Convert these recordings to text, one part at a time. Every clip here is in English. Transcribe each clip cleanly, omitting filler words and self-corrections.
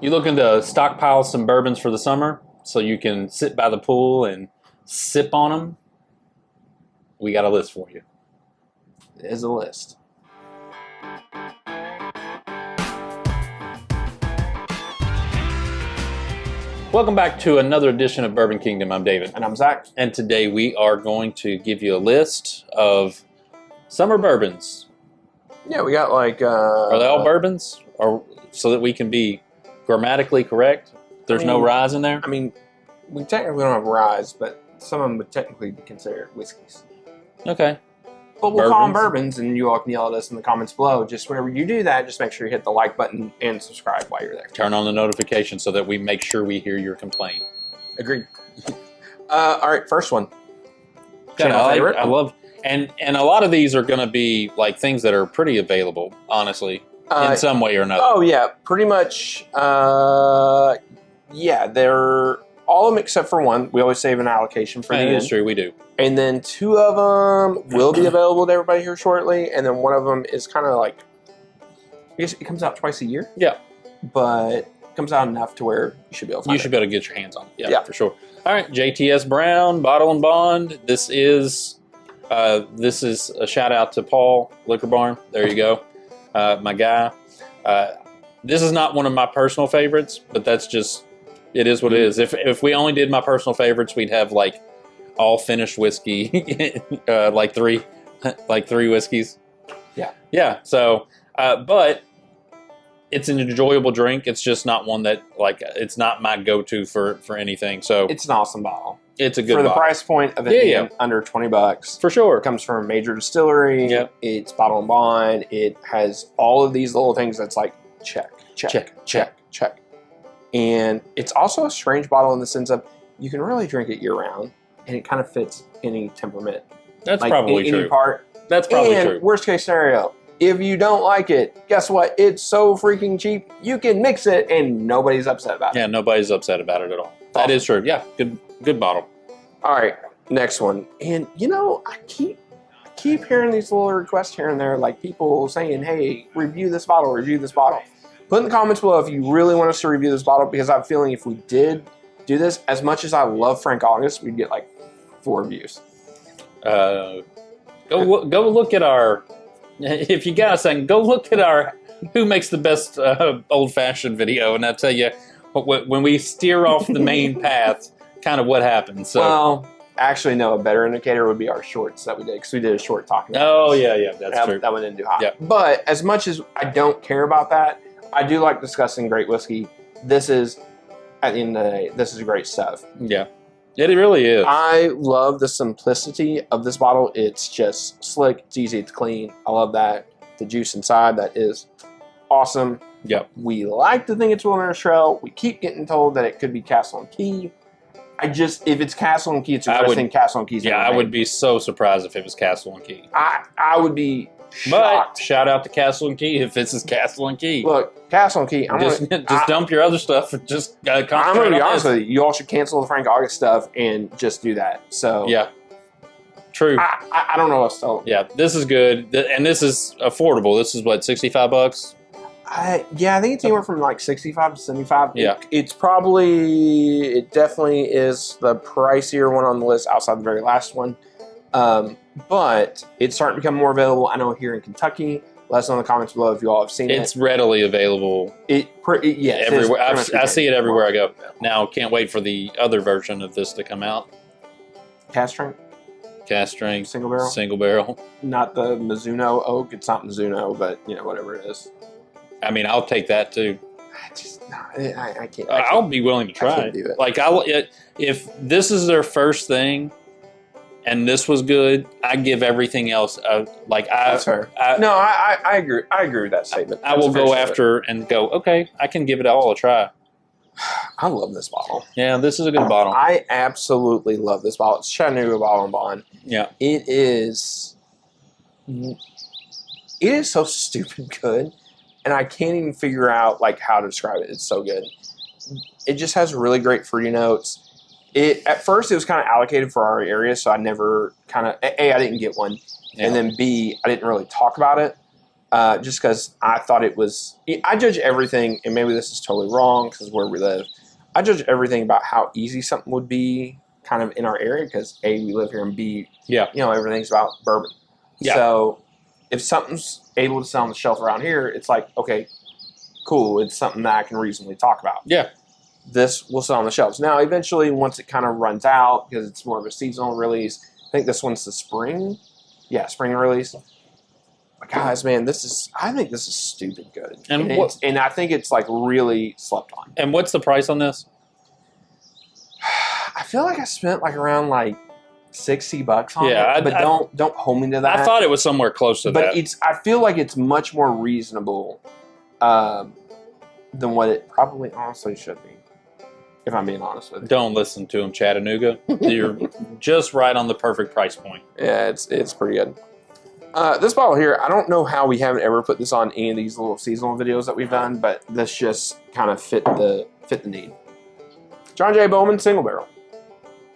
You looking to stockpile some bourbons for the summer so you can sit by the pool and sip on them? We got a list for you. It is a list. Welcome back to another edition of Bourbon Kingdom. I'm David. And I'm Zach. And today we are going to give you a list of summer bourbons. Yeah, we got like... Are they all bourbons? Or so that we can be grammatically correct? There's no rye in there? I mean, we technically don't have rye, but some of them would technically be considered whiskeys. Okay. But we'll call them bourbons, and you all can yell at us in the comments below. Just whenever you do that, just make sure you hit the like button and subscribe while you're there. Turn on the notification so that we make sure we hear your complaint. Agreed. All right, first one. Channel favorite. I love, and a lot of these are going to be like things that are pretty available, honestly, in some way or another. Oh yeah, pretty much. Yeah, they're all of them except for one. We always save an allocation for the end. That's true, we do. And then two of them will be available to everybody here shortly. And then one of them is kind of like, I guess it comes out twice a year. Yeah. But it comes out enough to where you should be able to find it. You should be able to get your hands on it. Yeah, for sure. All right, JTS Brown, Bottle and Bond. This is a shout out to Paul Liquor Barn. There you go. My guy. This is not one of my personal favorites, but that's just, it is what it is. If we only did my personal favorites, we'd have like all finished whiskey, like three whiskeys. Yeah. Yeah. So, but it's an enjoyable drink. It's just not one that it's not my go-to for anything. So it's an awesome bottle. It's a good for the bottle. price point of it being under $20 for sure. It comes from a major distillery. Yep. It's Bottle and Bond. It has all of these little things that's like check. And it's also a strange bottle in the sense of you can really drink it year round, and it kind of fits any temperament. That's like probably true. Any part. That's probably and true. Worst case scenario, if you don't like it, guess what? It's so freaking cheap. You can mix it, and nobody's upset about it. Yeah, nobody's upset about it at all. That is true. Yeah, good bottle. All right, next one. And you know, I keep hearing these little requests here and there, like people saying, "Hey, review this bottle. Review this bottle." Put in the comments below if you really want us to review this bottle, because I have a feeling if we did do this, as much as I love Frank August, we'd get like 4 views. Go look at our, if you got a second, go look at our who makes the best old-fashioned video, and I'll tell you, when we steer off the main path, kind of what happens. So. Well, actually, no, a better indicator would be our shorts that we did, because we did a short talking about Oh, yeah, that's true. That one didn't do hot. Yeah. But as much as I don't care about that, I do like discussing great whiskey. This is, at the end of the day, this is great stuff. Yeah, it really is. I love the simplicity of this bottle. It's just slick. It's easy. It's clean. I love that. The juice inside, that is awesome. Yep. We like to think it's Wilderness Trail. We keep getting told that it could be Castle and Key. If it's Castle and Key, it's interesting. Castle and Key's I would be so surprised if it was Castle and Key. I would be shocked. But shout out to Castle and Key if this is Castle and Key. Look, Castle and Key. Just dump your other stuff and just concentrate I'm going to be honest with you. You all should cancel the Frank August stuff and just do that. So yeah, true. I don't know what's told. Yeah, this is good, and this is affordable. This is what, $65? Yeah, I think it's anywhere from like 65 to 75. Yeah. It definitely is the pricier one on the list outside the very last one. But it's starting to become more available. I know here in Kentucky. Let us know in the comments below if you all have seen it. It's readily available. Yes, everywhere. I see it everywhere I go. Now, can't wait for the other version of this to come out. Cast strength? Cast strength. Single barrel? Single barrel. Not the Mizuno oak. It's not Mizuno, but whatever it is. I mean, I'll take that too. I can't. I'll be willing to try it. Do it. Like if this is their first thing, and this was good, I give everything else. That's fair. I agree. I agree with that statement. I will go after and go. Okay, I can give it all a try. I love this bottle. Yeah, this is a good bottle. I absolutely love this bottle. It's Chattanooga Bottle and Bond. Yeah, it is so stupid good. And I can't even figure out how to describe it. It's so good. It just has really great fruity notes. At first, it was kind of allocated for our area, so I never I didn't get one. Yeah. And then B, I didn't really talk about it. just because I thought it was. I judge everything, and maybe this is totally wrong because where we live. I judge everything about how easy something would be, kind of in our area, because A, we live here, and B, everything's about bourbon. Yeah. So if something's able to sell on the shelf around here, it's like, okay, cool. It's something that I can reasonably talk about. Yeah. This will sell on the shelves. Now, eventually, once it kind of runs out, because it's more of a seasonal release, I think this one's the spring. Yeah, spring release. But guys, man, I think this is stupid good. And I think it's like really slept on. And what's the price on this? I feel like I spent like around like $60 on it. But don't hold me to that. I thought it was somewhere close to that. But I feel like it's much more reasonable than what it probably honestly should be. If I'm being honest with you. Don't listen to him, Chattanooga. You're just right on the perfect price point. Yeah, it's pretty good. This bottle here, I don't know how we haven't ever put this on any of these little seasonal videos that we've done, but this just kind of fit the need. John J. Bowman Single Barrel.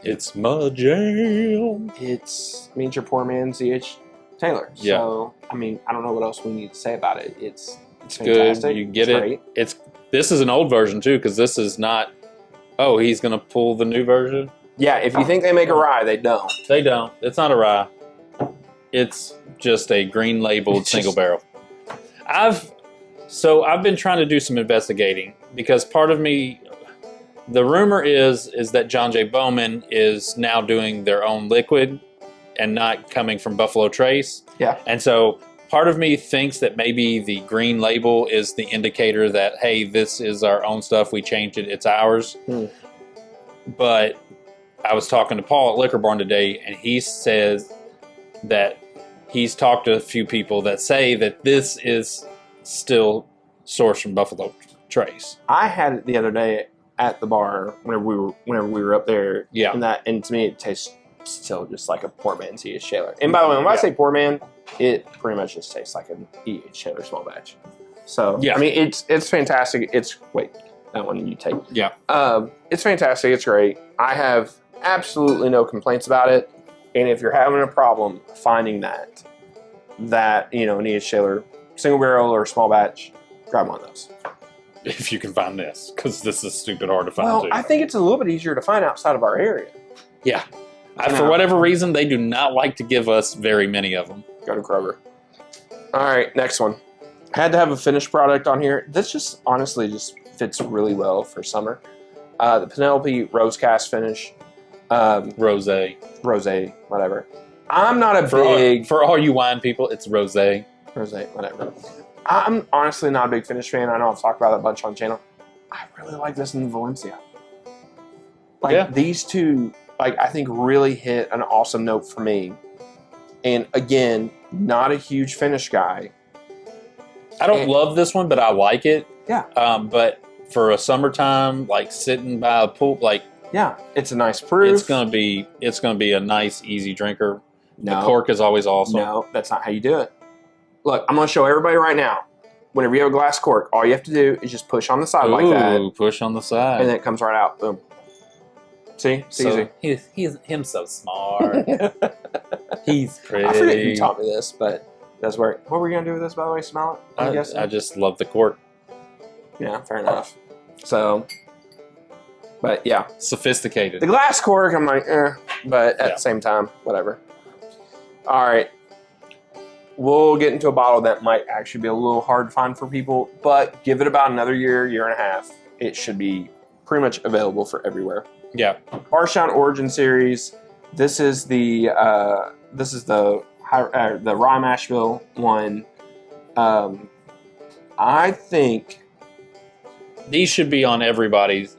It's my jam. It means your poor man C.H. Taylor. Yeah. So, I mean, I don't know what else we need to say about it. It's fantastic. Good. You get it. Great. This is an old version too, because this is not. Oh, he's gonna pull the new version. Yeah. If you think they make a rye, they don't. They don't. It's not a rye. It's just a green labeled single barrel. I've been trying to do some investigating because part of me, the rumor is that John J. Bowman is now doing their own liquid and not coming from Buffalo Trace. Yeah. And so part of me thinks that maybe the green label is the indicator that, hey, this is our own stuff. We changed it. It's ours. But I was talking to Paul at Liquor Barn today, and he says that he's talked to a few people that say that this is still sourced from Buffalo Trace. I had it the other day at the bar whenever we were up there. Yeah. And to me, it tastes still just like a poor man C.H. Taylor. And by the way, when I say poor man, it pretty much just tastes like an E.H. Taylor small batch. So yeah, I mean, it's fantastic. That one you take. Yeah. It's fantastic. It's great. I have absolutely no complaints about it. And if you're having a problem finding that an E.H. Taylor single barrel or small batch, grab one of those. If you can find this, because this is stupid hard to find. Well, too. I think it's a little bit easier to find outside of our area. Yeah. For whatever reason, they do not like to give us very many of them. Go to Kroger. All right, next one. Had to have a finished product on here. This just honestly just fits really well for summer. The Penelope Rose Cast finish. Rosé, whatever. I'm not a big... For all you wine people, it's rosé. Rosé, whatever. I'm honestly not a big finish fan. I know I've talked about that a bunch on the channel. I really like this in Valencia. These two, I think really hit an awesome note for me. And again, not a huge finish guy. I don't love this one, but I like it. Yeah. But for a summertime, sitting by a pool, yeah, it's a nice proof. It's gonna be a nice, easy drinker. No, the cork is always awesome. No, that's not how you do it. Look, I'm gonna show everybody right now. Whenever you have a glass cork, all you have to do is just push on the side like that. Ooh, push on the side. And then it comes right out. Boom. See? It's easy. He's so smart. He's pretty. I forget who taught me this, but that's where... What were you gonna do with this, by the way? Smell it? I just love the cork. Yeah, fair enough. So... But yeah. Sophisticated. The glass cork, I'm like, but at the same time, whatever. All right. We'll get into a bottle that might actually be a little hard to find for people, but give it about another year and a half. It should be pretty much available for everywhere. Yeah. Barstown Origin Series. This is the Rye Asheville one. I think these should be on everybody's,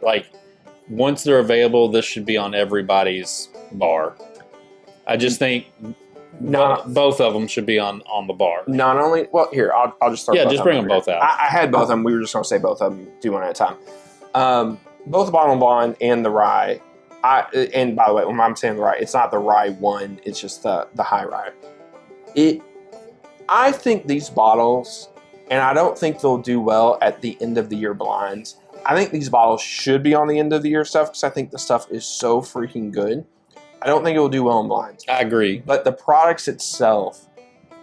once they're available, this should be on everybody's bar. I just think both of them should be on the bar. Not only, well, here, I'll just start. Yeah, just bring them both out. I had both of them. We were just going to say both of them, do one at a time. Both the Bottle and Bond and the Rye. And by the way, when I'm saying the Rye, it's not the Rye one, it's just the High Rye. I think these bottles, and I don't think they'll do well at the end of the year blinds. I think these bottles should be on the end of the year stuff because I think the stuff is so freaking good. I don't think it will do well in blinds. I agree. But the products itself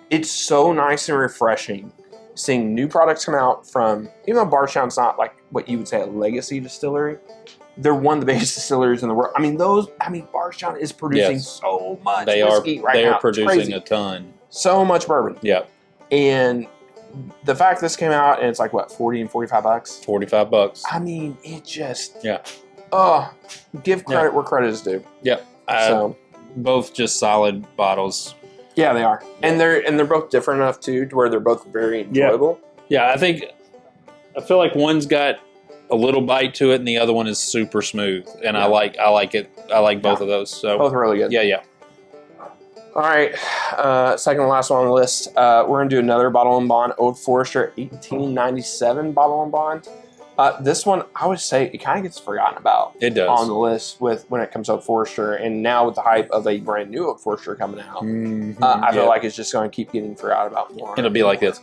it's so nice and refreshing seeing new products come out from, even though Bardstown's not like what you would say a legacy distillery, they're one of the biggest distilleries in the world. I mean, Bardstown is producing so much whiskey right now. They are producing a ton. So much bourbon. Yeah. And the fact this came out and it's like, what, 40 and 45 bucks? 45 bucks. I mean, it just... Yeah. Give credit where credit is due. Yeah. So both just solid bottles. Yeah, they are. And they're both different enough, too, to where they're both very enjoyable. Yeah, I feel like one's got a little bite to it and the other one is super smooth. And I like it. I like both of those. So both really good. Yeah. All right, second and last one on the list. We're going to do another Bottle and Bond Old Forester 1897 Bottle and Bond. This one, I would say, it kind of gets forgotten about. It does. On the list when it comes to Old Forester, and now with the hype of a brand new Old Forester coming out, I feel like it's just going to keep getting forgotten about more. It'll be like this.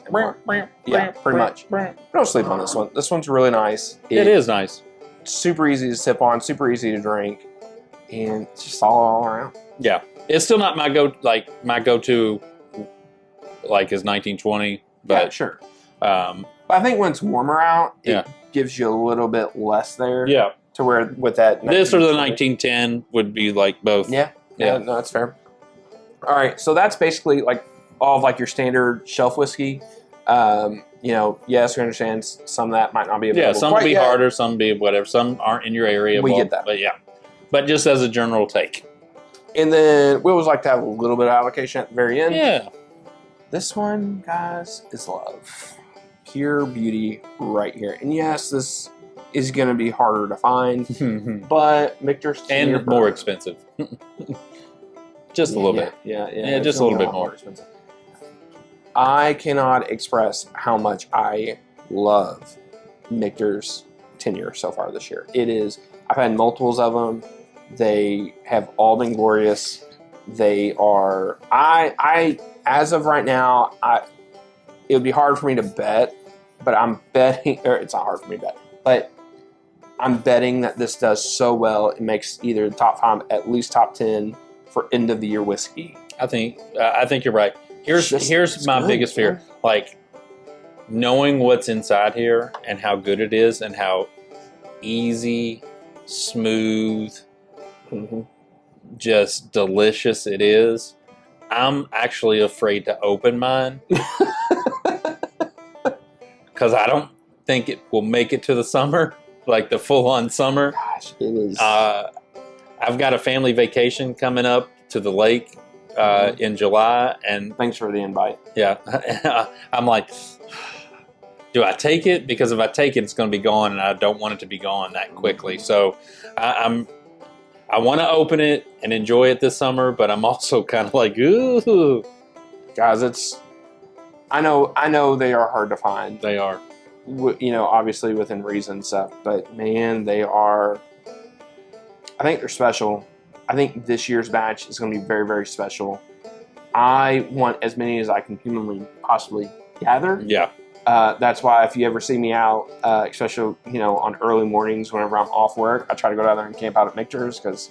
Yeah, pretty much. Don't sleep on this one. This one's really nice. It is nice. Super easy to sip on, super easy to drink, and it's just all around. Yeah. It's still not my go-to, like is 1920, but yeah, sure. But I think when it's warmer out, it gives you a little bit less there. Yeah. To where with that, this or the 1910 would be like both. Yeah. No, that's fair. All right, so that's basically like all of like your standard shelf whiskey. Yes, we understand some of that might not be available. Yeah, some will be harder, some be whatever. Some aren't in your area. We get that, but just as a general take. And then we always like to have a little bit of allocation at the very end. Yeah. This one, guys, is love. Pure beauty right here. And yes, this is going to be harder to find, but Michter's and more expensive. Just a little bit. Yeah, just a little bit more expensive. I cannot express how much I love Michter's tenure so far this year. It is, I've had multiples of them. They have all been glorious. They are, as of right now, it would be hard for me to bet, but I'm betting, or it's not hard for me to bet, but I'm betting that this does so well, it makes either the top 5, at least top 10 for end of the year whiskey. I think you're right. Here's my biggest fear. Like, knowing what's inside here and how good it is and how easy, smooth, just delicious it is, I'm actually afraid to open mine because I don't think it will make it to the summer, like the full-on summer. Gosh, it is. I've got a family vacation coming up to the lake in July, and thanks for the invite. Yeah, I'm like, do I take it? Because if I take it, it's going to be gone, and I don't want it to be gone that quickly. So I want to open it and enjoy it this summer, but I'm also kind of like, ooh. Guys, I know they are hard to find. They are. Obviously within reason stuff, but man, they are, I think they're special. I think this year's batch is going to be very, very special. I want as many as I can humanly possibly gather. Yeah. That's why if you ever see me out, especially, on early mornings whenever I'm off work, I try to go down there and camp out at Michter's because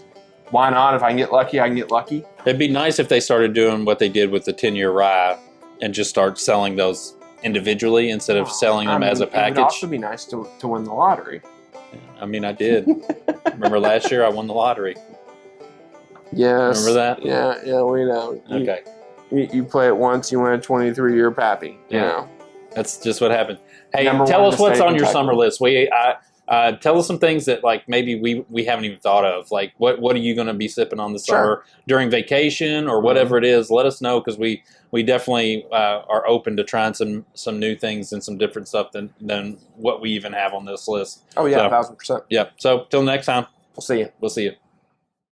why not? If I can get lucky, I can get lucky. It'd be nice if they started doing what they did with the 10-year rye and just start selling those individually instead of selling them as a package. It would also be nice to win the lottery. I mean, I did. Remember last year I won the lottery. Yes. Remember that? Yeah, we know. Okay. You play it once, you win a 23-year pappy. Yeah. That's just what happened. Hey, tell us what's on your summer list. Tell us some things that like maybe we haven't even thought of. Like what are you going to be sipping on the summer during vacation or whatever it is? Let us know because we definitely are open to trying some new things and some different stuff than what we even have on this list. Oh yeah, 1,000%. Yeah. So till next time, we'll see you. We'll see you.